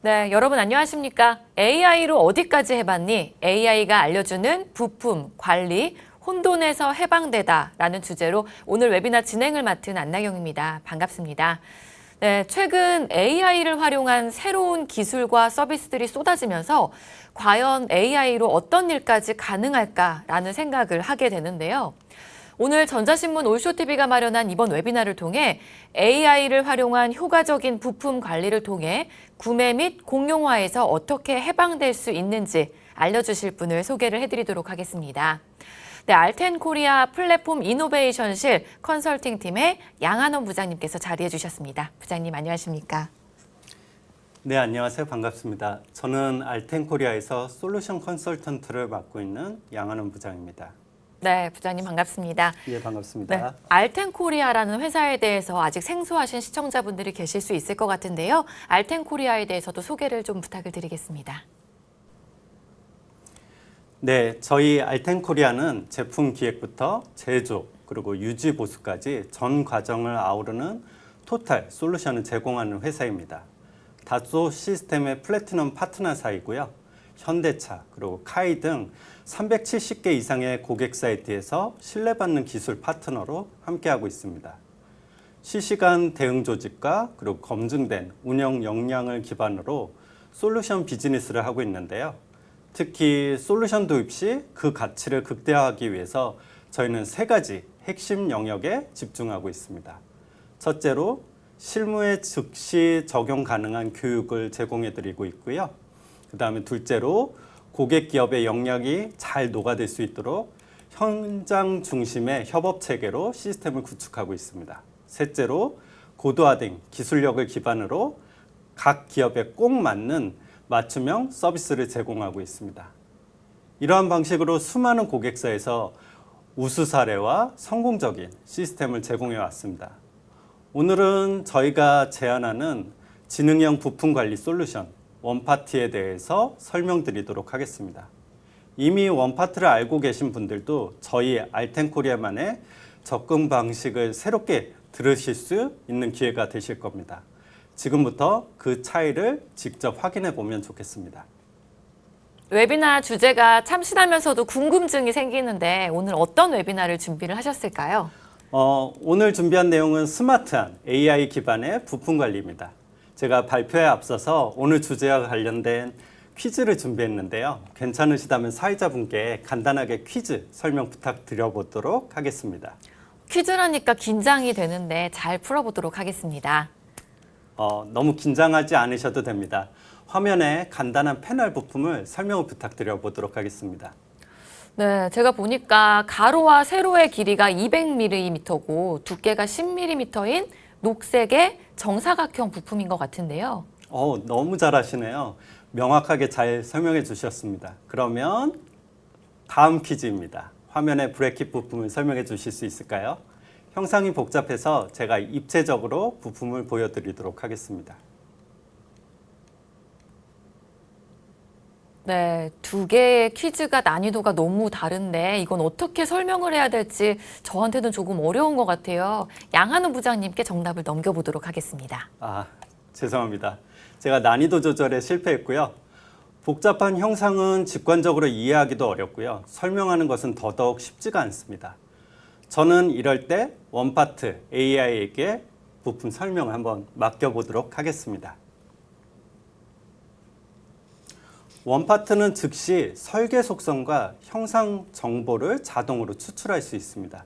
네, 여러분 안녕하십니까? AI로 어디까지 해봤니? AI가 알려주는 부품, 관리, 혼돈에서 해방되다라는 주제로 오늘 웨비나 진행을 맡은 안나경입니다. 반갑습니다. 네, 최근 AI를 활용한 새로운 기술과 서비스들이 쏟아지면서 과연 AI로 어떤 일까지 가능할까라는 생각을 하게 되는데요. 오늘 전자신문 올쇼TV가 마련한 이번 웨비나를 통해 AI를 활용한 효과적인 부품 관리를 통해 구매 및 공용화에서 어떻게 해방될 수 있는지 알려주실 분을 소개를 해드리도록 하겠습니다. 네, 알텐코리아 플랫폼 이노베이션실 컨설팅팀의 양한원 부장님께서 자리해 주셨습니다. 부장님 안녕하십니까? 네, 안녕하세요. 반갑습니다. 저는 알텐코리아에서 솔루션 컨설턴트를 맡고 있는 양한원 부장입니다. 네, 부장님 반갑습니다. 예, 반갑습니다. 네, 알텐코리아라는 회사에 대해서 아직 생소하신 시청자분들이 계실 수 있을 것 같은데요. 알텐코리아에 대해서도 소개를 좀 부탁을 드리겠습니다. 네, 저희 알텐코리아는 제품 기획부터 제조 그리고 유지 보수까지 전 과정을 아우르는 토탈 솔루션을 제공하는 회사입니다. 다소 시스템의 플래티넘 파트너사이고요. 현대차 그리고 카이 등 370개 이상의 고객 사이트에서 신뢰받는 기술 파트너로 함께하고 있습니다. 실시간 대응 조직과 그리고 검증된 운영 역량을 기반으로 솔루션 비즈니스를 하고 있는데요. 특히 솔루션 도입 시 그 가치를 극대화하기 위해서 저희는 세 가지 핵심 영역에 집중하고 있습니다. 첫째로 실무에 즉시 적용 가능한 교육을 제공해드리고 있고요. 그 다음에 둘째로 고객 기업의 역량이 잘 녹아들 수 있도록 현장 중심의 협업 체계로 시스템을 구축하고 있습니다. 셋째로 고도화된 기술력을 기반으로 각 기업에 꼭 맞는 맞춤형 서비스를 제공하고 있습니다. 이러한 방식으로 수많은 고객사에서 우수 사례와 성공적인 시스템을 제공해 왔습니다. 오늘은 저희가 제안하는 지능형 부품 관리 솔루션 원파트에 대해서 설명드리도록 하겠습니다. 이미 원파트를 알고 계신 분들도 저희 알텐코리아만의 접근 방식을 새롭게 들으실 수 있는 기회가 되실 겁니다. 지금부터 그 차이를 직접 확인해 보면 좋겠습니다. 웨비나 주제가 참신하면서도 궁금증이 생기는데 오늘 어떤 웨비나를 준비를 하셨을까요? 오늘 준비한 내용은 스마트한 AI 기반의 부품 관리입니다. 제가 발표에 앞서서 오늘 주제와 관련된 퀴즈를 준비했는데요. 괜찮으시다면 사회자분께 간단하게 퀴즈 설명 부탁드려보도록 하겠습니다. 퀴즈라니까 긴장이 되는데 잘 풀어보도록 하겠습니다. 너무 긴장하지 않으셔도 됩니다. 화면에 간단한 패널 부품을 설명을 부탁드려보도록 하겠습니다. 네, 제가 보니까 가로와 세로의 길이가 200mm고 두께가 10mm인 녹색의 정사각형 부품인 것 같은데요. 너무 잘하시네요. 명확하게 잘 설명해 주셨습니다. 그러면 다음 퀴즈입니다. 화면에 브래킷 부품을 설명해 주실 수 있을까요? 형상이 복잡해서 제가 입체적으로 부품을 보여드리도록 하겠습니다. 네, 두 개의 퀴즈가 난이도가 너무 다른데 이건 어떻게 설명을 해야 될지 저한테는 조금 어려운 것 같아요. 양한우 부장님께 정답을 넘겨보도록 하겠습니다. 죄송합니다. 제가 난이도 조절에 실패했고요. 복잡한 형상은 직관적으로 이해하기도 어렵고요. 설명하는 것은 더더욱 쉽지가 않습니다. 저는 이럴 때 원파트 AI에게 부품 설명을 한번 맡겨보도록 하겠습니다. 원파트는 즉시 설계 속성과 형상 정보를 자동으로 추출할 수 있습니다.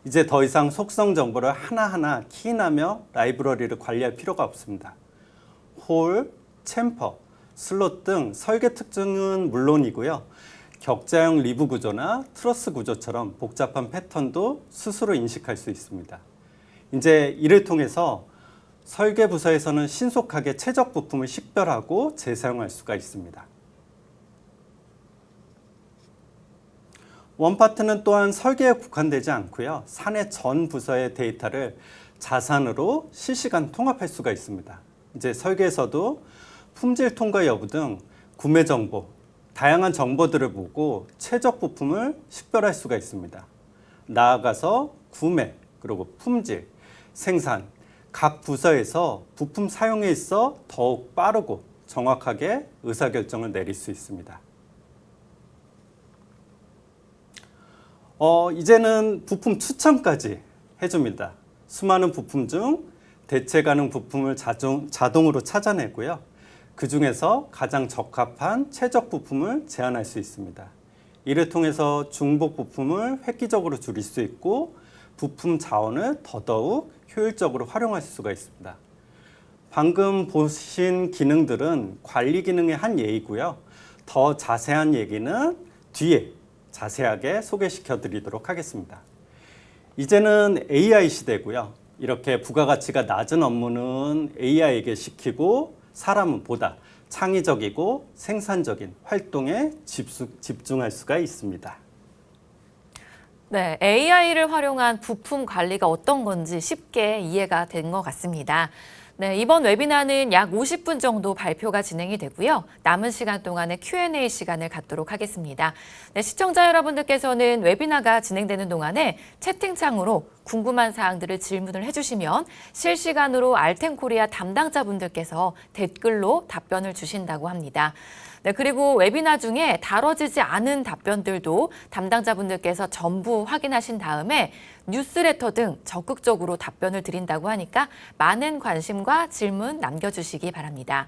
이제 더 이상 속성 정보를 하나하나 키인하며 라이브러리를 관리할 필요가 없습니다. 홀, 챔퍼, 슬롯 등 설계 특징은 물론이고요. 격자형 리브 구조나 트러스 구조처럼 복잡한 패턴도 스스로 인식할 수 있습니다. 이제 이를 통해서 설계 부서에서는 신속하게 최적 부품을 식별하고 재사용할 수가 있습니다. 원파트는 또한 설계에 국한되지 않고요. 사내 전 부서의 데이터를 자산으로 실시간 통합할 수가 있습니다. 이제 설계에서도 품질 통과 여부 등 구매 정보, 다양한 정보들을 보고 최적 부품을 식별할 수가 있습니다. 나아가서 구매, 그리고 품질, 생산, 각 부서에서 부품 사용에 있어 더욱 빠르고 정확하게 의사결정을 내릴 수 있습니다. 이제는 부품 추천까지 해줍니다. 수많은 부품 중 대체 가능 부품을 자동으로 찾아내고요. 그 중에서 가장 적합한 최적 부품을 제안할 수 있습니다. 이를 통해서 중복 부품을 획기적으로 줄일 수 있고 부품 자원을 더더욱 효율적으로 활용할 수가 있습니다. 방금 보신 기능들은 관리 기능의 한 예이고요. 더 자세한 얘기는 뒤에 자세하게 소개시켜 드리도록 하겠습니다. 이제는 AI 시대고요. 이렇게 부가가치가 낮은 업무는 AI에게 시키고 사람은 보다 창의적이고 생산적인 활동에 집중할 수가 있습니다. 네, AI를 활용한 부품 관리가 어떤 건지 쉽게 이해가 된 것 같습니다. 네, 이번 웨비나는 약 50분 정도 발표가 진행이 되고요. 남은 시간 동안에 Q&A 시간을 갖도록 하겠습니다. 네, 시청자 여러분들께서는 웨비나가 진행되는 동안에 채팅창으로 궁금한 사항들을 질문을 해주시면 실시간으로 알텐코리아 담당자분들께서 댓글로 답변을 주신다고 합니다. 네, 그리고 웨비나 중에 다뤄지지 않은 답변들도 담당자분들께서 전부 확인하신 다음에 뉴스레터 등 적극적으로 답변을 드린다고 하니까 많은 관심과 질문 남겨주시기 바랍니다.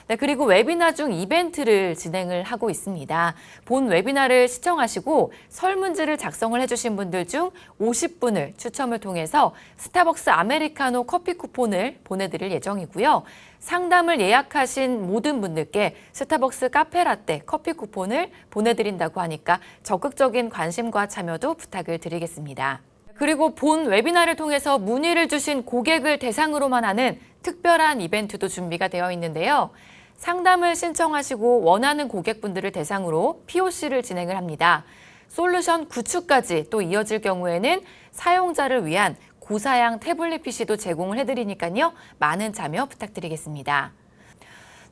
네, 그리고 웨비나 중 이벤트를 진행을 하고 있습니다. 본 웨비나를 시청하시고 설문지를 작성을 해주신 분들 중 50분을 추첨을 통해서 스타벅스 아메리카노 커피 쿠폰을 보내드릴 예정이고요. 상담을 예약하신 모든 분들께 스타벅스 카페라떼 커피 쿠폰을 보내드린다고 하니까 적극적인 관심과 참여도 부탁을 드리겠습니다. 그리고 본 웨비나를 통해서 문의를 주신 고객을 대상으로만 하는 특별한 이벤트도 준비가 되어 있는데요. 상담을 신청하시고 원하는 고객분들을 대상으로 POC를 진행을 합니다. 솔루션 구축까지 또 이어질 경우에는 사용자를 위한 고사양 태블릿 PC도 제공을 해드리니까요. 많은 참여 부탁드리겠습니다.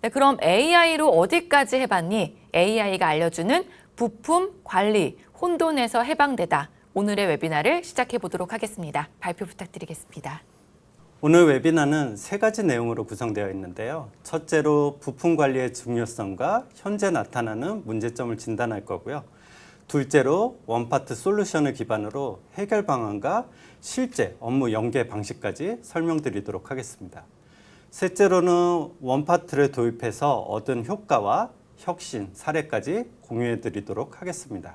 네, 그럼 AI로 어디까지 해봤니? AI가 알려주는 부품 관리, 혼돈에서 해방되다. 오늘의 웨비나를 시작해 보도록 하겠습니다. 발표 부탁드리겠습니다. 오늘 웨비나는 세 가지 내용으로 구성되어 있는데요. 첫째로 부품 관리의 중요성과 현재 나타나는 문제점을 진단할 거고요. 둘째로 원파트 솔루션을 기반으로 해결 방안과 실제 업무 연계 방식까지 설명드리도록 하겠습니다. 셋째로는 원파트를 도입해서 얻은 효과와 혁신 사례까지 공유해드리도록 하겠습니다.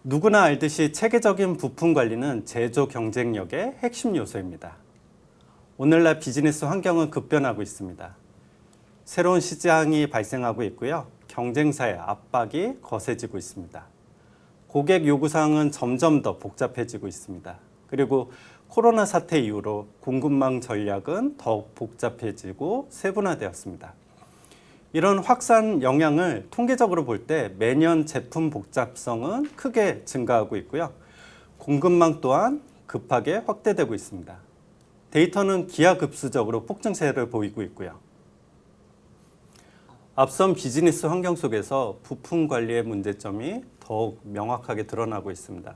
누구나 알듯이 체계적인 부품 관리는 제조 경쟁력의 핵심 요소입니다. 오늘날 비즈니스 환경은 급변하고 있습니다. 새로운 시장이 발생하고 있고요. 경쟁사의 압박이 거세지고 있습니다. 고객 요구사항은 점점 더 복잡해지고 있습니다. 그리고 코로나 사태 이후로 공급망 전략은 더욱 복잡해지고 세분화되었습니다. 이런 확산 영향을 통계적으로 볼 때 매년 제품 복잡성은 크게 증가하고 있고요. 공급망 또한 급하게 확대되고 있습니다. 데이터는 기하급수적으로 폭증세를 보이고 있고요. 앞선 비즈니스 환경 속에서 부품 관리의 문제점이 더욱 명확하게 드러나고 있습니다.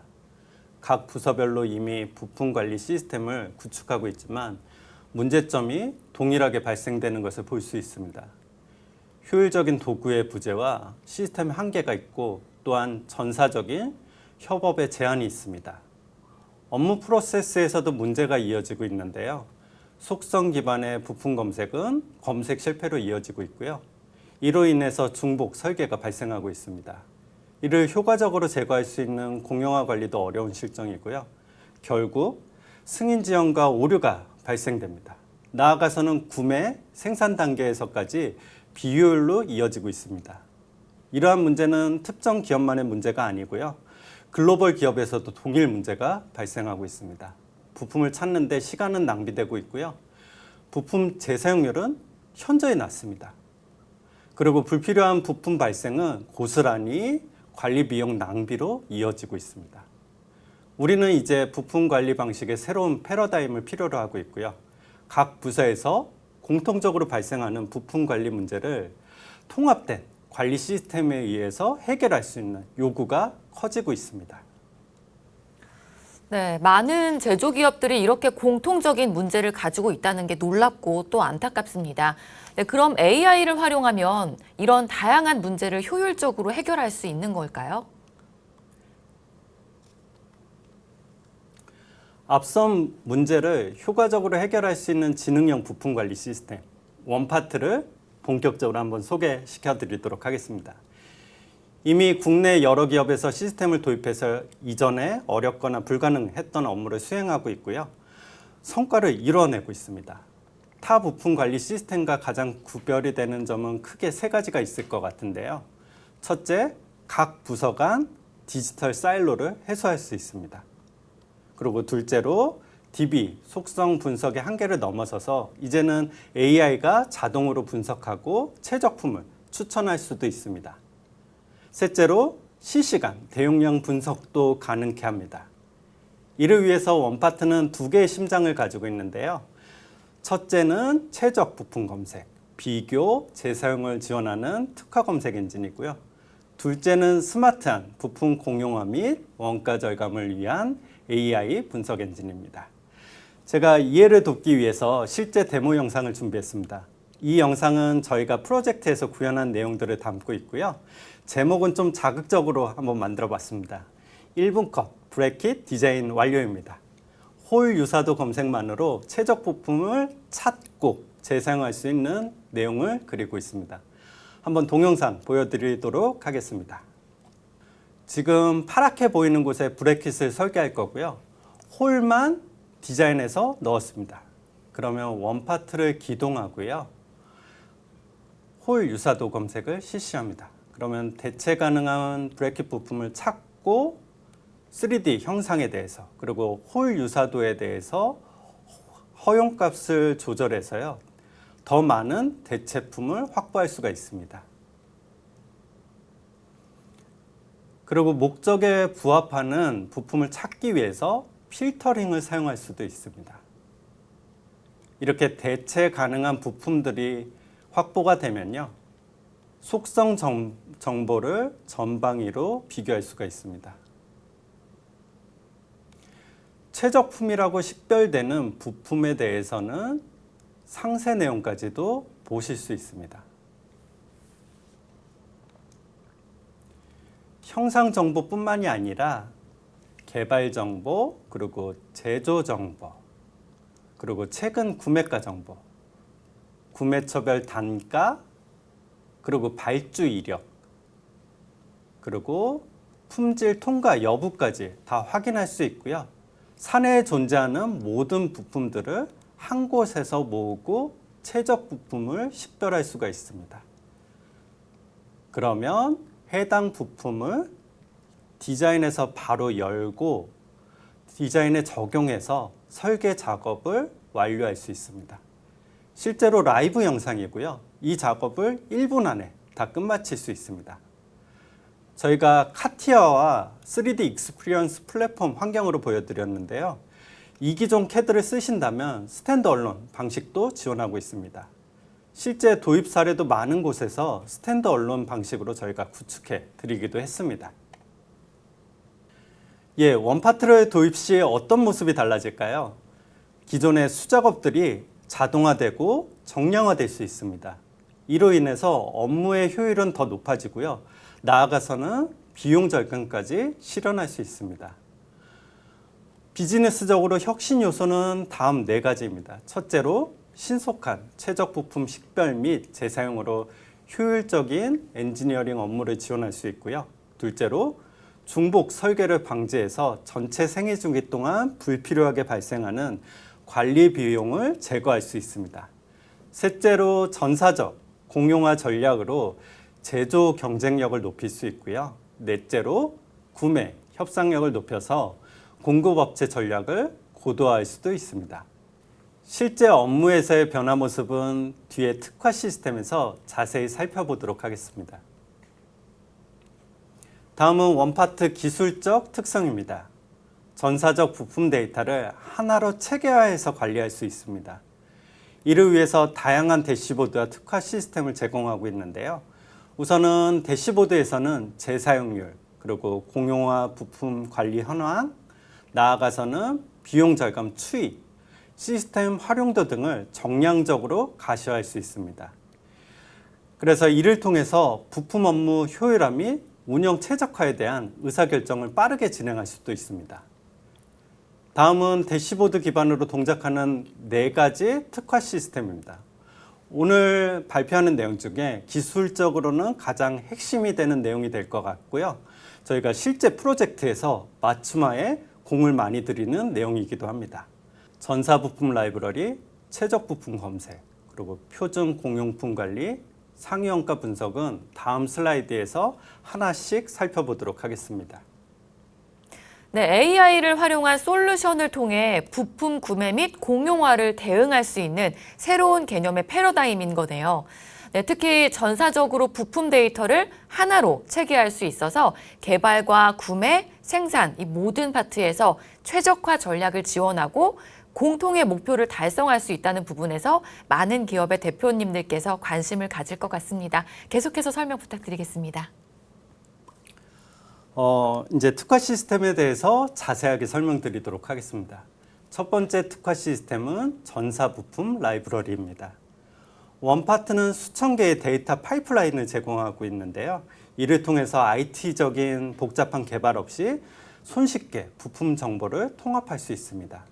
각 부서별로 이미 부품 관리 시스템을 구축하고 있지만 문제점이 동일하게 발생되는 것을 볼 수 있습니다. 효율적인 도구의 부재와 시스템 한계가 있고 또한 전사적인 협업의 제한이 있습니다. 업무 프로세스에서도 문제가 이어지고 있는데요. 속성 기반의 부품 검색은 검색 실패로 이어지고 있고요. 이로 인해서 중복 설계가 발생하고 있습니다. 이를 효과적으로 제거할 수 있는 공용화 관리도 어려운 실정이고요. 결국 승인 지연과 오류가 발생됩니다. 나아가서는 구매, 생산 단계에서까지 비효율로 이어지고 있습니다. 이러한 문제는 특정 기업만의 문제가 아니고요. 글로벌 기업에서도 동일 문제가 발생하고 있습니다. 부품을 찾는데 시간은 낭비되고 있고요. 부품 재사용률은 현저히 낮습니다. 그리고 불필요한 부품 발생은 고스란히 관리 비용 낭비로 이어지고 있습니다. 우리는 이제 부품 관리 방식의 새로운 패러다임을 필요로 하고 있고요. 각 부서에서 공통적으로 발생하는 부품 관리 문제를 통합된 관리 시스템에 의해서 해결할 수 있는 요구가 커지고 있습니다. 네, 많은 제조기업들이 이렇게 공통적인 문제를 가지고 있다는 게 놀랍고 또 안타깝습니다. 네, 그럼 AI를 활용하면 이런 다양한 문제를 효율적으로 해결할 수 있는 걸까요? 앞선 문제를 효과적으로 해결할 수 있는 지능형 부품 관리 시스템 원파트를 본격적으로 한번 소개시켜 드리도록 하겠습니다. 이미 국내 여러 기업에서 시스템을 도입해서 이전에 어렵거나 불가능했던 업무를 수행하고 있고요. 성과를 이뤄내고 있습니다. 타 부품 관리 시스템과 가장 구별이 되는 점은 크게 세 가지가 있을 것 같은데요. 첫째, 각 부서 간 디지털 사일로를 해소할 수 있습니다. 그리고 둘째로 DB, 속성 분석의 한계를 넘어서서 이제는 AI가 자동으로 분석하고 최적품을 추천할 수도 있습니다. 셋째로 실시간 대용량 분석도 가능케 합니다. 이를 위해서 원파트는 두 개의 심장을 가지고 있는데요. 첫째는 최적 부품 검색, 비교, 재사용을 지원하는 특화 검색 엔진이고요. 둘째는 스마트한 부품 공용화 및 원가 절감을 위한 AI 분석 엔진입니다. 제가 이해를 돕기 위해서 실제 데모 영상을 준비했습니다. 이 영상은 저희가 프로젝트에서 구현한 내용들을 담고 있고요. 제목은 좀 자극적으로 한번 만들어 봤습니다. 1분 컷 브래킷 디자인 완료입니다. 홀 유사도 검색만으로 최적 부품을 찾고 재사용할 수 있는 내용을 그리고 있습니다. 한번 동영상 보여드리도록 하겠습니다. 지금 파랗게 보이는 곳에 브래킷을 설계할 거고요. 홀만 디자인해서 넣었습니다. 그러면 원파트를 기동하고요. 홀 유사도 검색을 실시합니다. 그러면 대체 가능한 브래킷 부품을 찾고 3D 형상에 대해서 그리고 홀 유사도에 대해서 허용값을 조절해서요. 더 많은 대체품을 확보할 수가 있습니다. 그리고 목적에 부합하는 부품을 찾기 위해서 필터링을 사용할 수도 있습니다. 이렇게 대체 가능한 부품들이 확보가 되면요. 속성 정보를 전방위로 비교할 수가 있습니다. 최적품이라고 식별되는 부품에 대해서는 상세 내용까지도 보실 수 있습니다. 형상 정보뿐만이 아니라 개발 정보, 그리고 제조 정보, 그리고 최근 구매가 정보, 구매처별 단가, 그리고 발주 이력, 그리고 품질 통과 여부까지 다 확인할 수 있고요. 사내에 존재하는 모든 부품들을 한 곳에서 모으고 최적 부품을 식별할 수가 있습니다. 그러면 해당 부품을 디자인에서 바로 열고 디자인에 적용해서 설계 작업을 완료할 수 있습니다. 실제로 라이브 영상이고요. 이 작업을 1분 안에 다 끝마칠 수 있습니다. 저희가 카티아와 3D 익스피리언스 플랫폼 환경으로 보여드렸는데요. 이기종 CAD를 쓰신다면 스탠드얼론 방식도 지원하고 있습니다. 실제 도입 사례도 많은 곳에서 스탠드얼론 방식으로 저희가 구축해 드리기도 했습니다. 원파트를 도입 시 어떤 모습이 달라질까요? 기존의 수작업들이 자동화되고 정량화될 수 있습니다. 이로 인해서 업무의 효율은 더 높아지고요. 나아가서는 비용 절감까지 실현할 수 있습니다. 비즈니스적으로 혁신 요소는 다음 4가지입니다. 첫째로 신속한 최적 부품 식별 및 재사용으로 효율적인 엔지니어링 업무를 지원할 수 있고요. 둘째로 중복 설계를 방지해서 전체 생애 주기 동안 불필요하게 발생하는 관리 비용을 제거할 수 있습니다. 셋째로 전사적 공용화 전략으로 제조 경쟁력을 높일 수 있고요. 넷째로 구매 협상력을 높여서 공급업체 전략을 고도화할 수도 있습니다. 실제 업무에서의 변화 모습은 뒤에 특화 시스템에서 자세히 살펴보도록 하겠습니다. 다음은 원파트 기술적 특성입니다. 전사적 부품 데이터를 하나로 체계화해서 관리할 수 있습니다. 이를 위해서 다양한 대시보드와 특화 시스템을 제공하고 있는데요. 우선은 대시보드에서는 재사용률, 그리고 공용화 부품 관리 현황, 나아가서는 비용 절감 추이, 시스템 활용도 등을 정량적으로 가시화할 수 있습니다. 그래서 이를 통해서 부품 업무 효율화 및 운영 최적화에 대한 의사결정을 빠르게 진행할 수도 있습니다. 다음은 대시보드 기반으로 동작하는 4가지 특화 시스템입니다. 오늘 발표하는 내용 중에 기술적으로는 가장 핵심이 되는 내용이 될 것 같고요. 저희가 실제 프로젝트에서 맞춤화에 공을 많이 들이는 내용이기도 합니다. 전사 부품 라이브러리, 최적 부품 검색, 그리고 표준 공용품 관리, 상위원가 분석은 다음 슬라이드에서 하나씩 살펴보도록 하겠습니다. 네, AI를 활용한 솔루션을 통해 부품 구매 및 공용화를 대응할 수 있는 새로운 개념의 패러다임인 거네요. 네, 특히 전사적으로 부품 데이터를 하나로 체계할 수 있어서 개발과 구매, 생산 이 모든 파트에서 최적화 전략을 지원하고 공통의 목표를 달성할 수 있다는 부분에서 많은 기업의 대표님들께서 관심을 가질 것 같습니다. 계속해서 설명 부탁드리겠습니다. 이제 특화 시스템에 대해서 자세하게 설명드리도록 하겠습니다. 첫 번째 특화 시스템은 전사 부품 라이브러리입니다. 원파트는 수천 개의 데이터 파이프라인을 제공하고 있는데요. 이를 통해서 IT적인 복잡한 개발 없이 손쉽게 부품 정보를 통합할 수 있습니다.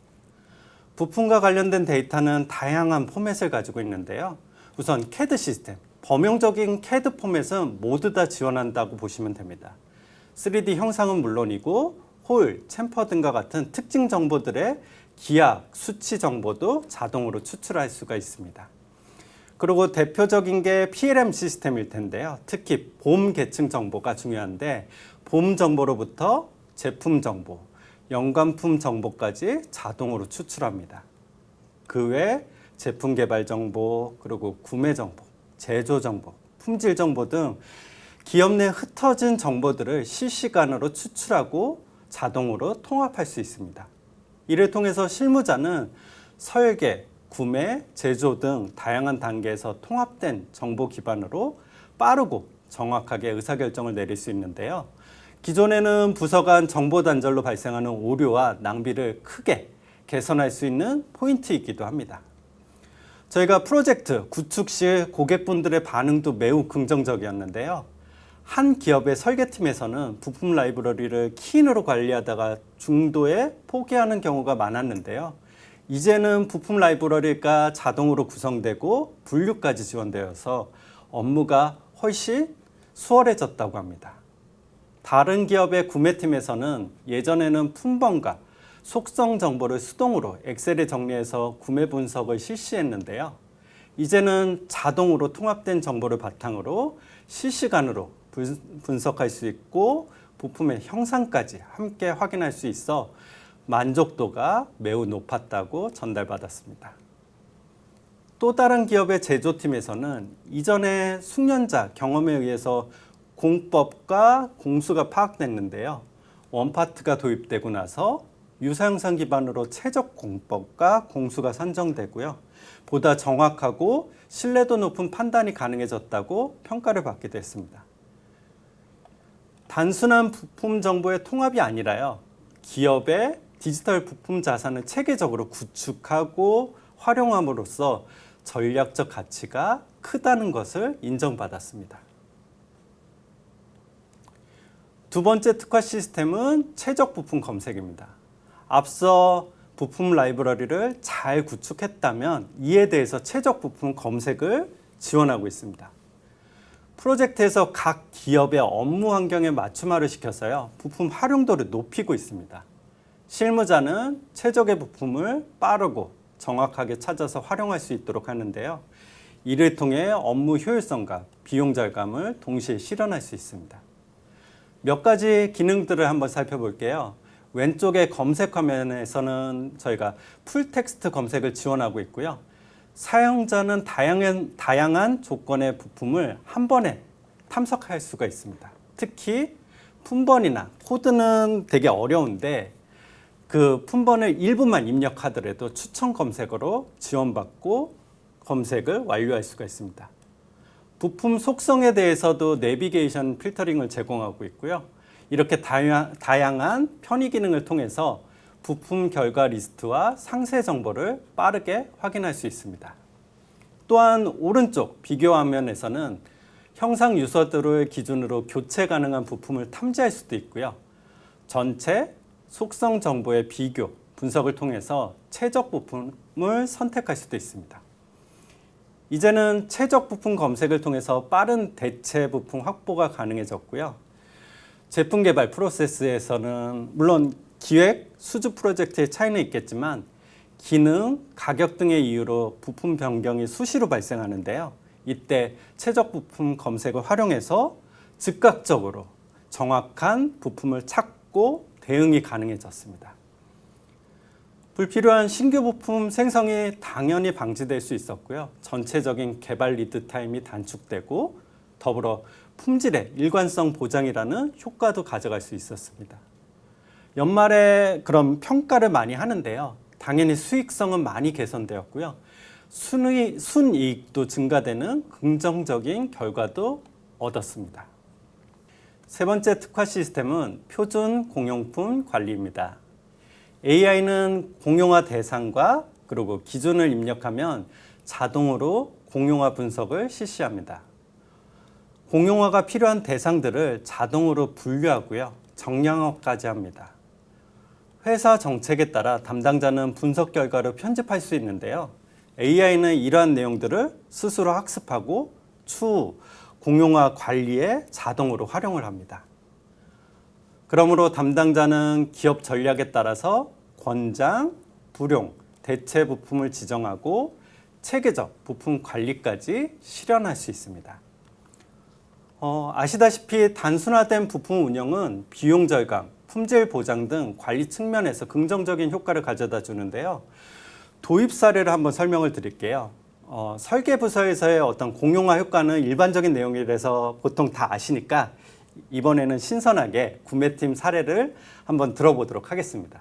부품과 관련된 데이터는 다양한 포맷을 가지고 있는데요. 우선 CAD 시스템, 범용적인 CAD 포맷은 모두 다 지원한다고 보시면 됩니다. 3D 형상은 물론이고 홀, 챔퍼 등과 같은 특징 정보들의 기하, 수치 정보도 자동으로 추출할 수가 있습니다. 그리고 대표적인 게 PLM 시스템일 텐데요. 특히 봄 계층 정보가 중요한데 봄 정보로부터 제품 정보, 연관품 정보까지 자동으로 추출합니다. 그 외 제품 개발 정보, 그리고 구매 정보, 제조 정보, 품질 정보 등 기업 내 흩어진 정보들을 실시간으로 추출하고 자동으로 통합할 수 있습니다. 이를 통해서 실무자는 설계, 구매, 제조 등 다양한 단계에서 통합된 정보 기반으로 빠르고 정확하게 의사결정을 내릴 수 있는데요. 기존에는 부서 간 정보 단절로 발생하는 오류와 낭비를 크게 개선할 수 있는 포인트이기도 합니다. 저희가 프로젝트 구축 시 고객분들의 반응도 매우 긍정적이었는데요. 한 기업의 설계팀에서는 부품 라이브러리를 키인으로 관리하다가 중도에 포기하는 경우가 많았는데요. 이제는 부품 라이브러리가 자동으로 구성되고 분류까지 지원되어서 업무가 훨씬 수월해졌다고 합니다. 다른 기업의 구매팀에서는 예전에는 품번과 속성 정보를 수동으로 엑셀에 정리해서 구매 분석을 실시했는데요. 이제는 자동으로 통합된 정보를 바탕으로 실시간으로 분석할 수 있고 부품의 형상까지 함께 확인할 수 있어 만족도가 매우 높았다고 전달받았습니다. 또 다른 기업의 제조팀에서는 이전의 숙련자 경험에 의해서 공법과 공수가 파악됐는데요. 원파트가 도입되고 나서 유사형상 기반으로 최적 공법과 공수가 산정되고요. 보다 정확하고 신뢰도 높은 판단이 가능해졌다고 평가를 받기도 했습니다. 단순한 부품 정보의 통합이 아니라요. 기업의 디지털 부품 자산을 체계적으로 구축하고 활용함으로써 전략적 가치가 크다는 것을 인정받았습니다. 두 번째 특화 시스템은 최적 부품 검색입니다. 앞서 부품 라이브러리를 잘 구축했다면 이에 대해서 최적 부품 검색을 지원하고 있습니다. 프로젝트에서 각 기업의 업무 환경에 맞춤화를 시켜서요. 부품 활용도를 높이고 있습니다. 실무자는 최적의 부품을 빠르고 정확하게 찾아서 활용할 수 있도록 하는데요. 이를 통해 업무 효율성과 비용 절감을 동시에 실현할 수 있습니다. 몇 가지 기능들을 한번 살펴볼게요. 왼쪽의 검색 화면에서는 저희가 풀텍스트 검색을 지원하고 있고요. 사용자는 다양한 조건의 부품을 한 번에 탐색할 수가 있습니다. 특히 품번이나 코드는 되게 어려운데 그 품번을 일부만 입력하더라도 추천 검색어로 지원받고 검색을 완료할 수가 있습니다. 부품 속성에 대해서도 내비게이션 필터링을 제공하고 있고요. 이렇게 다양한 편의 기능을 통해서 부품 결과 리스트와 상세 정보를 빠르게 확인할 수 있습니다. 또한 오른쪽 비교 화면에서는 형상 유서들을 기준으로 교체 가능한 부품을 탐지할 수도 있고요. 전체 속성 정보의 비교, 분석을 통해서 최적 부품을 선택할 수도 있습니다. 이제는 최적 부품 검색을 통해서 빠른 대체 부품 확보가 가능해졌고요. 제품 개발 프로세스에서는 물론 기획, 수주 프로젝트의 차이는 있겠지만 기능, 가격 등의 이유로 부품 변경이 수시로 발생하는데요. 이때 최적 부품 검색을 활용해서 즉각적으로 정확한 부품을 찾고 대응이 가능해졌습니다. 불필요한 신규 부품 생성이 당연히 방지될 수 있었고요. 전체적인 개발 리드 타임이 단축되고 더불어 품질의 일관성 보장이라는 효과도 가져갈 수 있었습니다. 연말에 그럼 평가를 많이 하는데요. 당연히 수익성은 많이 개선되었고요. 순이익도 증가되는 긍정적인 결과도 얻었습니다. 세 번째 특화 시스템은 표준 공용품 관리입니다. AI는 공용화 대상과 그리고 기준을 입력하면 자동으로 공용화 분석을 실시합니다. 공용화가 필요한 대상들을 자동으로 분류하고요. 정량화까지 합니다. 회사 정책에 따라 담당자는 분석 결과를 편집할 수 있는데요. AI는 이러한 내용들을 스스로 학습하고 추후 공용화 관리에 자동으로 활용을 합니다. 그러므로 담당자는 기업 전략에 따라서 권장, 불용, 대체 부품을 지정하고 체계적 부품 관리까지 실현할 수 있습니다. 아시다시피 단순화된 부품 운영은 비용 절감, 품질 보장 등 관리 측면에서 긍정적인 효과를 가져다 주는데요. 도입 사례를 한번 설명을 드릴게요. 설계 부서에서의 어떤 공용화 효과는 일반적인 내용이라서 보통 다 아시니까 이번에는 신선하게 구매팀 사례를 한번 들어보도록 하겠습니다.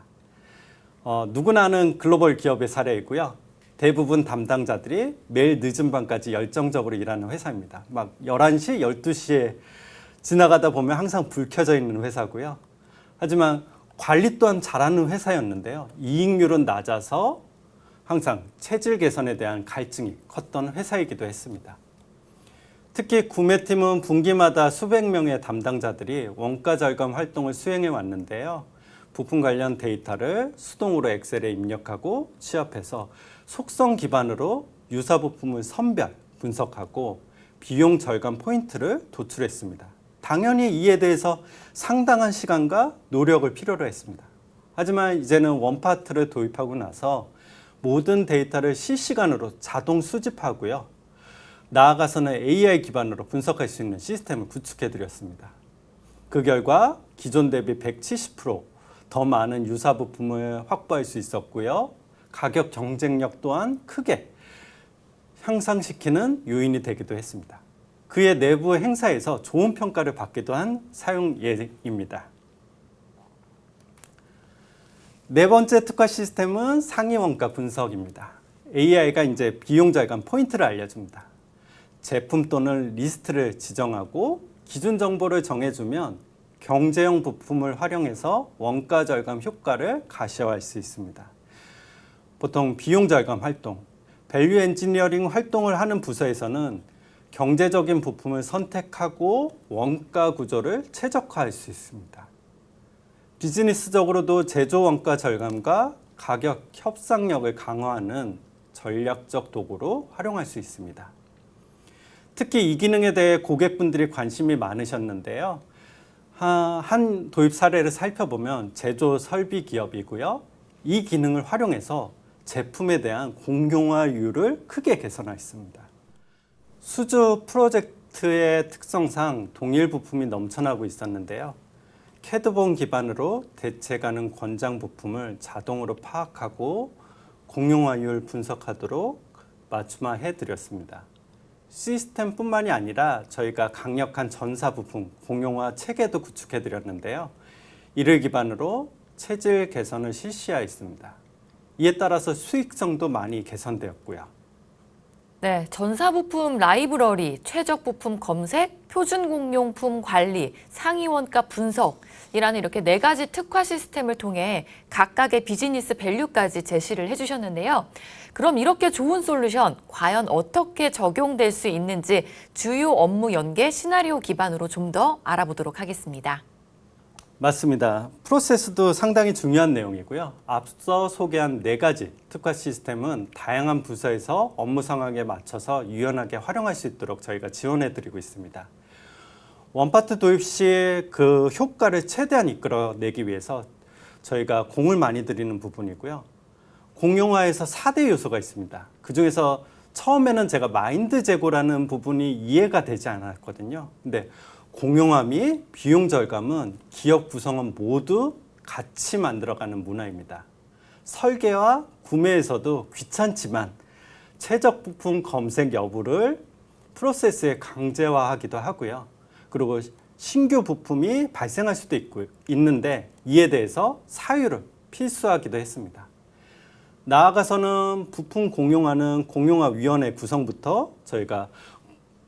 누구나 아는 글로벌 기업의 사례이고요. 대부분 담당자들이 매일 늦은 밤까지 열정적으로 일하는 회사입니다. 막 11시, 12시에 지나가다 보면 항상 불 켜져 있는 회사고요. 하지만 관리 또한 잘하는 회사였는데요. 이익률은 낮아서 항상 체질 개선에 대한 갈증이 컸던 회사이기도 했습니다. 특히 구매팀은 분기마다 수백 명의 담당자들이 원가 절감 활동을 수행해 왔는데요. 부품 관련 데이터를 수동으로 엑셀에 입력하고 취합해서 속성 기반으로 유사 부품을 선별, 분석하고 비용 절감 포인트를 도출했습니다. 당연히 이에 대해서 상당한 시간과 노력을 필요로 했습니다. 하지만 이제는 원파트를 도입하고 나서 모든 데이터를 실시간으로 자동 수집하고요. 나아가서는 AI 기반으로 분석할 수 있는 시스템을 구축해 드렸습니다. 그 결과 기존 대비 170%더 많은 유사 부품을 확보할 수 있었고요. 가격 경쟁력 또한 크게 향상시키는 요인이 되기도 했습니다. 그의 내부 행사에서 좋은 평가를 받기도 한 사용 예입니다. 네 번째 특화 시스템은 상위 원가 분석입니다. AI가 이제 비용 절감 포인트를 알려줍니다. 제품 또는 리스트를 지정하고 기준 정보를 정해주면 경제형 부품을 활용해서 원가 절감 효과를 가시화할 수 있습니다. 보통 비용 절감 활동, 밸류 엔지니어링 활동을 하는 부서에서는 경제적인 부품을 선택하고 원가 구조를 최적화할 수 있습니다. 비즈니스적으로도 제조 원가 절감과 가격 협상력을 강화하는 전략적 도구로 활용할 수 있습니다. 특히 이 기능에 대해 고객분들이 관심이 많으셨는데요. 한 도입 사례를 살펴보면 제조 설비 기업이고요. 이 기능을 활용해서 제품에 대한 공용화율을 크게 개선했습니다. 수주 프로젝트의 특성상 동일 부품이 넘쳐나고 있었는데요. 캐드본 기반으로 대체 가능 권장 부품을 자동으로 파악하고 공용화율 분석하도록 맞춤화해 드렸습니다. 시스템뿐만이 아니라 저희가 강력한 전사 부품 공용화 체계도 구축해 드렸는데요. 이를 기반으로 체질 개선을 실시하였습니다. 이에 따라서 수익성도 많이 개선되었고요. 네, 전사부품 라이브러리, 최적 부품 검색, 표준 공용품 관리, 상위 원가 분석이라는 이렇게 4가지 특화 시스템을 통해 각각의 비즈니스 밸류까지 제시를 해주셨는데요. 그럼 이렇게 좋은 솔루션 과연 어떻게 적용될 수 있는지 주요 업무 연계 시나리오 기반으로 좀 더 알아보도록 하겠습니다. 맞습니다. 프로세스도 상당히 중요한 내용이고요. 앞서 소개한 4가지 특화 시스템은 다양한 부서에서 업무 상황에 맞춰서 유연하게 활용할 수 있도록 저희가 지원해 드리고 있습니다. 원파트 도입 시 그 효과를 최대한 이끌어내기 위해서 저희가 공을 많이 들이는 부분이고요. 공용화에서 4대 요소가 있습니다. 그중에서 처음에는 제가 마인드 제고라는 부분이 이해가 되지 않았거든요. 근데 공용화 및 비용 절감은 기업 구성원 모두 같이 만들어가는 문화입니다. 설계와 구매에서도 귀찮지만 최적 부품 검색 여부를 프로세스에 강제화하기도 하고요. 그리고 신규 부품이 발생할 수도 있는데 이에 대해서 사유를 필수하기도 했습니다. 나아가서는 부품 공용화는 공용화위원회 구성부터 저희가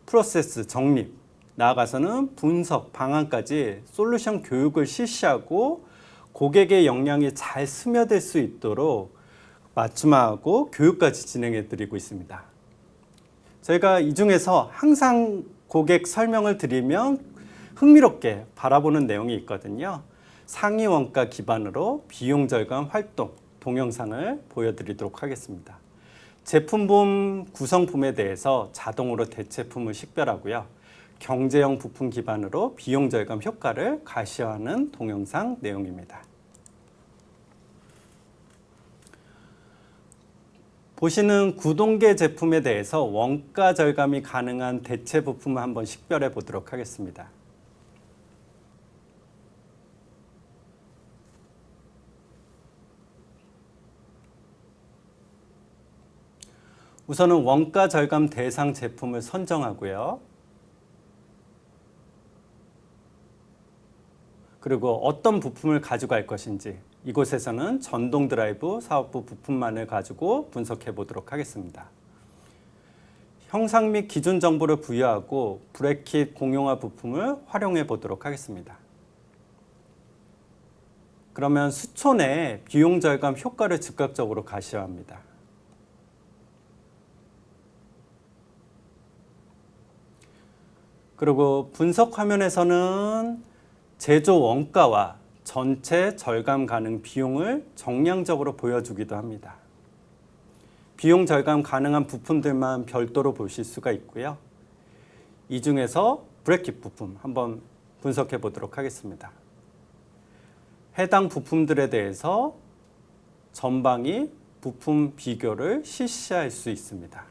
프로세스 정립, 나아가서는 분석, 방안까지 솔루션 교육을 실시하고 고객의 역량이 잘 스며들 수 있도록 맞춤화하고 교육까지 진행해 드리고 있습니다. 저희가 이 중에서 항상 고객 설명을 드리면 흥미롭게 바라보는 내용이 있거든요. 상위 원가 기반으로 비용 절감 활동 동영상을 보여드리도록 하겠습니다. 제품분 구성품에 대해서 자동으로 대체품을 식별하고요. 경제형 부품 기반으로 비용 절감 효과를 가시화하는 동영상 내용입니다. 보시는 구동계 제품에 대해서 원가 절감이 가능한 대체 부품을 한번 식별해 보도록 하겠습니다. 우선은 원가 절감 대상 제품을 선정하고요. 그리고 어떤 부품을 가져갈 것인지 이곳에서는 전동 드라이브 사업부 부품만을 가지고 분석해 보도록 하겠습니다. 형상 및 기준 정보를 부여하고 브레킷 공용화 부품을 활용해 보도록 하겠습니다. 그러면 수초 내에 비용 절감 효과를 즉각적으로 가시화합니다. 그리고 분석 화면에서는 제조 원가와 전체 절감 가능 비용을 정량적으로 보여주기도 합니다. 비용 절감 가능한 부품들만 별도로 보실 수가 있고요. 이 중에서 브레킷 부품 한번 분석해 보도록 하겠습니다. 해당 부품들에 대해서 전방위 부품 비교를 실시할 수 있습니다.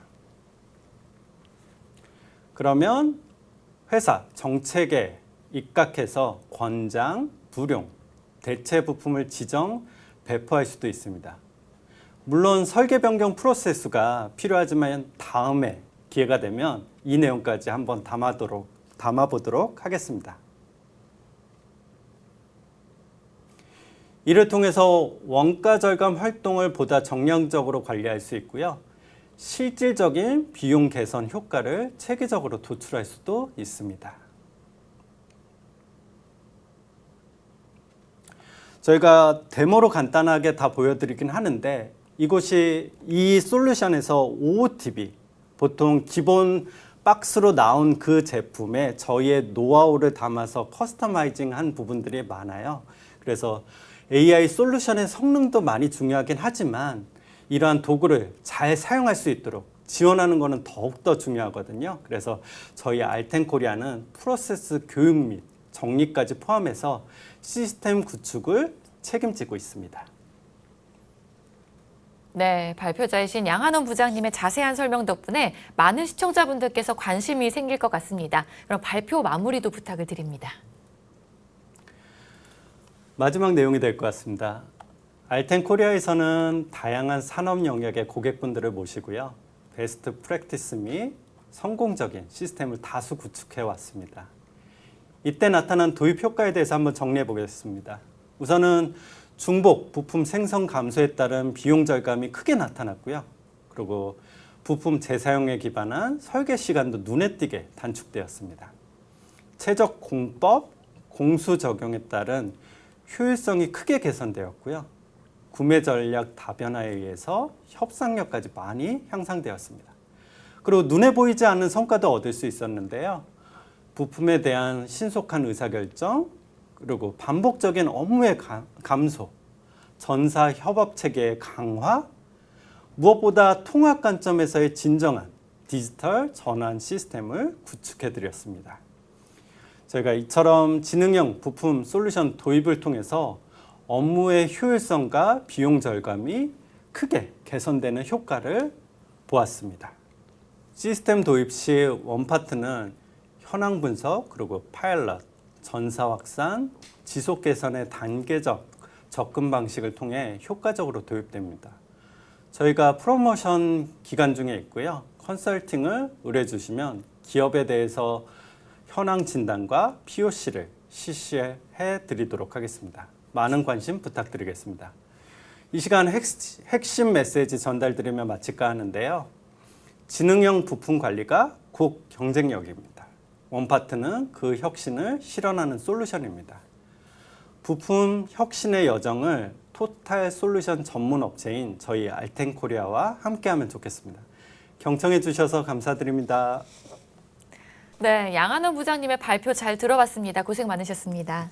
그러면 회사 정책에 입각해서 권장, 불용, 대체 부품을 지정, 배포할 수도 있습니다. 물론 설계 변경 프로세스가 필요하지만 다음에 기회가 되면 이 내용까지 한번 담아보도록 하겠습니다. 이를 통해서 원가 절감 활동을 보다 정량적으로 관리할 수 있고요. 실질적인 비용 개선 효과를 체계적으로 도출할 수도 있습니다. 저희가 데모로 간단하게 다 보여드리긴 하는데 이 솔루션에서 OOTB, 보통 기본 박스로 나온 그 제품에 저희의 노하우를 담아서 커스터마이징한 부분들이 많아요. 그래서 AI 솔루션의 성능도 많이 중요하긴 하지만 이러한 도구를 잘 사용할 수 있도록 지원하는 것은 더욱더 중요하거든요. 그래서 저희 알텐코리아는 프로세스 교육 및 정리까지 포함해서 시스템 구축을 책임지고 있습니다. 네, 발표자이신 양한원 부장님의 자세한 설명 덕분에 많은 시청자분들께서 관심이 생길 것 같습니다. 그럼 발표 마무리도 부탁을 드립니다. 마지막 내용이 될 것 같습니다. 알텐코리아에서는 다양한 산업 영역의 고객분들을 모시고요. 베스트 프랙티스 및 성공적인 시스템을 다수 구축해 왔습니다. 이때 나타난 도입 효과에 대해서 한번 정리해 보겠습니다. 우선은 중복 부품 생성 감소에 따른 비용 절감이 크게 나타났고요. 그리고 부품 재사용에 기반한 설계 시간도 눈에 띄게 단축되었습니다. 최적 공법, 공수 적용에 따른 효율성이 크게 개선되었고요. 구매 전략 다변화에 의해서 협상력까지 많이 향상되었습니다. 그리고 눈에 보이지 않는 성과도 얻을 수 있었는데요. 부품에 대한 신속한 의사결정, 그리고 반복적인 업무의 감소, 전사 협업 체계의 강화, 무엇보다 통합 관점에서의 진정한 디지털 전환 시스템을 구축해 드렸습니다. 저희가 이처럼 지능형 부품 솔루션 도입을 통해서 업무의 효율성과 비용 절감이 크게 개선되는 효과를 보았습니다. 시스템 도입 시 원파트는 현황 분석, 그리고 파일럿, 전사 확산, 지속 개선의 단계적 접근 방식을 통해 효과적으로 도입됩니다. 저희가 프로모션 기간 중에 있고요. 컨설팅을 의뢰해 주시면 기업에 대해서 현황 진단과 POC를 실시해 드리도록 하겠습니다. 많은 관심 부탁드리겠습니다. 이 시간 핵심 메시지 전달드리며 마칠까 하는데요. 지능형 부품 관리가 곧 경쟁력입니다. 원파트는 그 혁신을 실현하는 솔루션입니다. 부품 혁신의 여정을 토탈 솔루션 전문 업체인 저희 알텐코리아와 함께하면 좋겠습니다. 경청해 주셔서 감사드립니다. 네, 양한원 부장님의 발표 잘 들어봤습니다. 고생 많으셨습니다.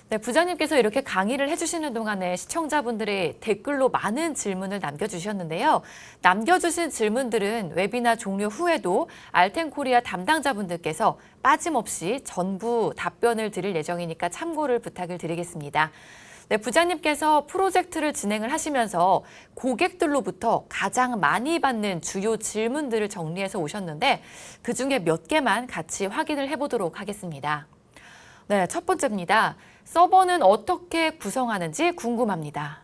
네, 부장님께서 이렇게 강의를 해주시는 동안에 시청자분들이 댓글로 많은 질문을 남겨주셨는데요. 남겨주신 질문들은 웨비나 종료 후에도 알텐코리아 담당자분들께서 빠짐없이 전부 답변을 드릴 예정이니까 참고를 부탁을 드리겠습니다. 네, 부장님께서 프로젝트를 진행을 하시면서 고객들로부터 가장 많이 받는 주요 질문들을 정리해서 오셨는데 그중에 몇 개만 같이 확인을 해보도록 하겠습니다. 네, 첫 번째입니다. 서버는 어떻게 구성하는지 궁금합니다.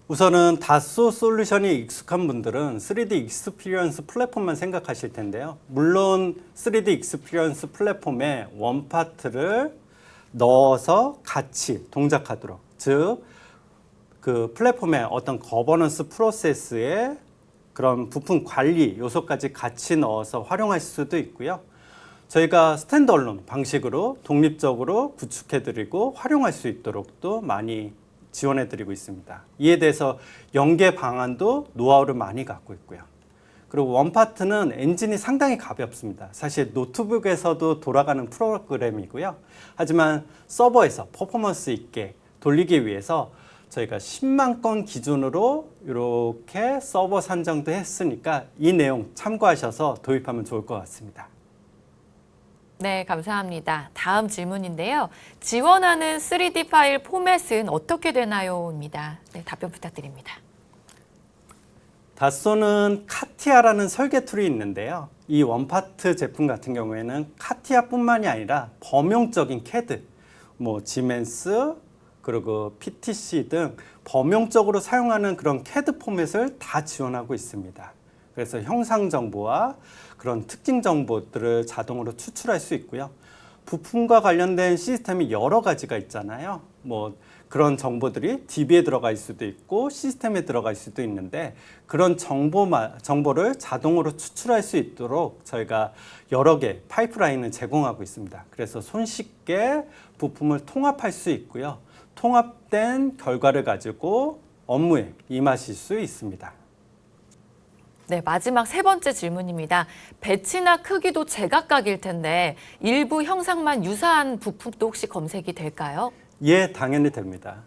우선은 다소 솔루션이 익숙한 분들은 3D 익스피리언스 플랫폼만 생각하실 텐데요. 물론 3D 익스피리언스 플랫폼에 원파트를 넣어서 같이 동작하도록, 즉 그 플랫폼의 어떤 거버넌스 프로세스에 그런 부품 관리 요소까지 같이 넣어서 활용할 수도 있고요. 저희가 스탠드얼론 방식으로 독립적으로 구축해드리고 활용할 수 있도록도 많이 지원해드리고 있습니다. 이에 대해서 연계 방안도 노하우를 많이 갖고 있고요. 그리고 원파트는 엔진이 상당히 가볍습니다. 사실 노트북에서도 돌아가는 프로그램이고요. 하지만 서버에서 퍼포먼스 있게 돌리기 위해서 저희가 10만 건 기준으로 이렇게 서버 산정도 했으니까 이 내용 참고하셔서 도입하면 좋을 것 같습니다. 네, 감사합니다. 다음 질문인데요. 지원하는 3D 파일 포맷은 어떻게 되나요? 입니다. 네, 답변 부탁드립니다. 다소는 카티아라는 설계 툴이 있는데요. 이 원파트 제품 같은 경우에는 카티아뿐만이 아니라 범용적인 CAD, 지멘스, 그리고 PTC 등 범용적으로 사용하는 그런 CAD 포맷을 다 지원하고 있습니다. 그래서 형상 정보와 그런 특징 정보들을 자동으로 추출할 수 있고요. 부품과 관련된 시스템이 여러 가지가 있잖아요. 그런 정보들이 DB에 들어갈 수도 있고 시스템에 들어갈 수도 있는데 그런 정보를 자동으로 추출할 수 있도록 저희가 여러 개 파이프라인을 제공하고 있습니다. 그래서 손쉽게 부품을 통합할 수 있고요. 통합된 결과를 가지고 업무에 임하실 수 있습니다. 네, 마지막 세 번째 질문입니다. 배치나 크기도 제각각일 텐데 일부 형상만 유사한 부품도 혹시 검색이 될까요? 예, 당연히 됩니다.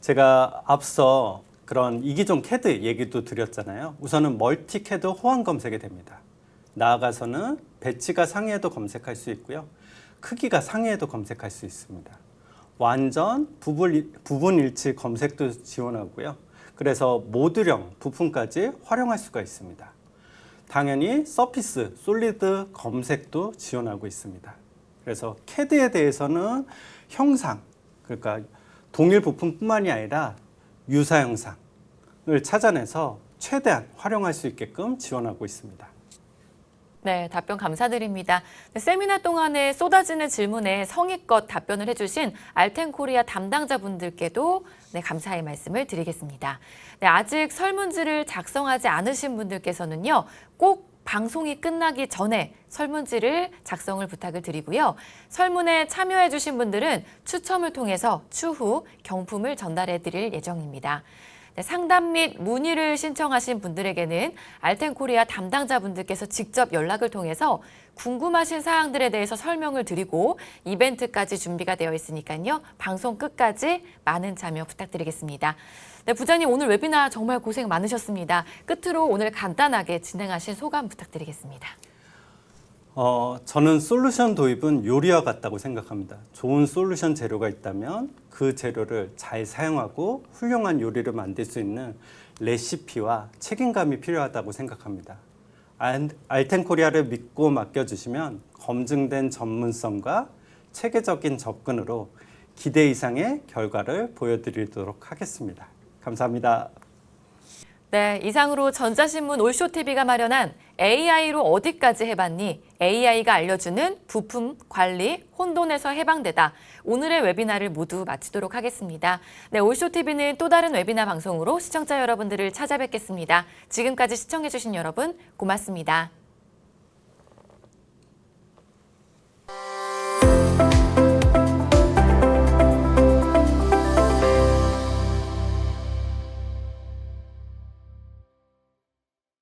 제가 앞서 그런 이기종 CAD 얘기도 드렸잖아요. 우선은 멀티 CAD 호환 검색이 됩니다. 나아가서는 배치가 상위에도 검색할 수 있고요. 크기가 상위에도 검색할 수 있습니다. 완전 부분 일치 검색도 지원하고요. 그래서 모듈형 부품까지 활용할 수가 있습니다. 당연히 서피스, 솔리드 검색도 지원하고 있습니다. 그래서 CAD에 대해서는 형상, 그러니까 동일 부품뿐만이 아니라 유사 형상을 찾아내서 최대한 활용할 수 있게끔 지원하고 있습니다. 네, 답변 감사드립니다. 네, 세미나 동안에 쏟아지는 질문에 성의껏 답변을 해주신 알텐코리아 담당자분들께도 네, 감사의 말씀을 드리겠습니다. 네, 아직 설문지를 작성하지 않으신 분들께서는요, 꼭 방송이 끝나기 전에 설문지를 작성을 부탁을 드리고요. 설문에 참여해 주신 분들은 추첨을 통해서 추후 경품을 전달해 드릴 예정입니다. 네, 상담 및 문의를 신청하신 분들에게는 알텐코리아 담당자분들께서 직접 연락을 통해서 궁금하신 사항들에 대해서 설명을 드리고 이벤트까지 준비가 되어 있으니까요. 방송 끝까지 많은 참여 부탁드리겠습니다. 네, 부장님 오늘 웨비나 정말 고생 많으셨습니다. 끝으로 오늘 간단하게 진행하신 소감 부탁드리겠습니다. 저는 솔루션 도입은 요리와 같다고 생각합니다. 좋은 솔루션 재료가 있다면 그 재료를 잘 사용하고 훌륭한 요리를 만들 수 있는 레시피와 책임감이 필요하다고 생각합니다. 알텐코리아를 믿고 맡겨주시면 검증된 전문성과 체계적인 접근으로 기대 이상의 결과를 보여드리도록 하겠습니다. 감사합니다. 네, 이상으로 전자신문 올쇼TV가 마련한 AI로 어디까지 해봤니? AI가 알려주는 부품 관리 혼돈에서 해방되다. 오늘의 웨비나를 모두 마치도록 하겠습니다. 네, 올쇼TV는 또 다른 웨비나 방송으로 시청자 여러분들을 찾아뵙겠습니다. 지금까지 시청해주신 여러분 고맙습니다.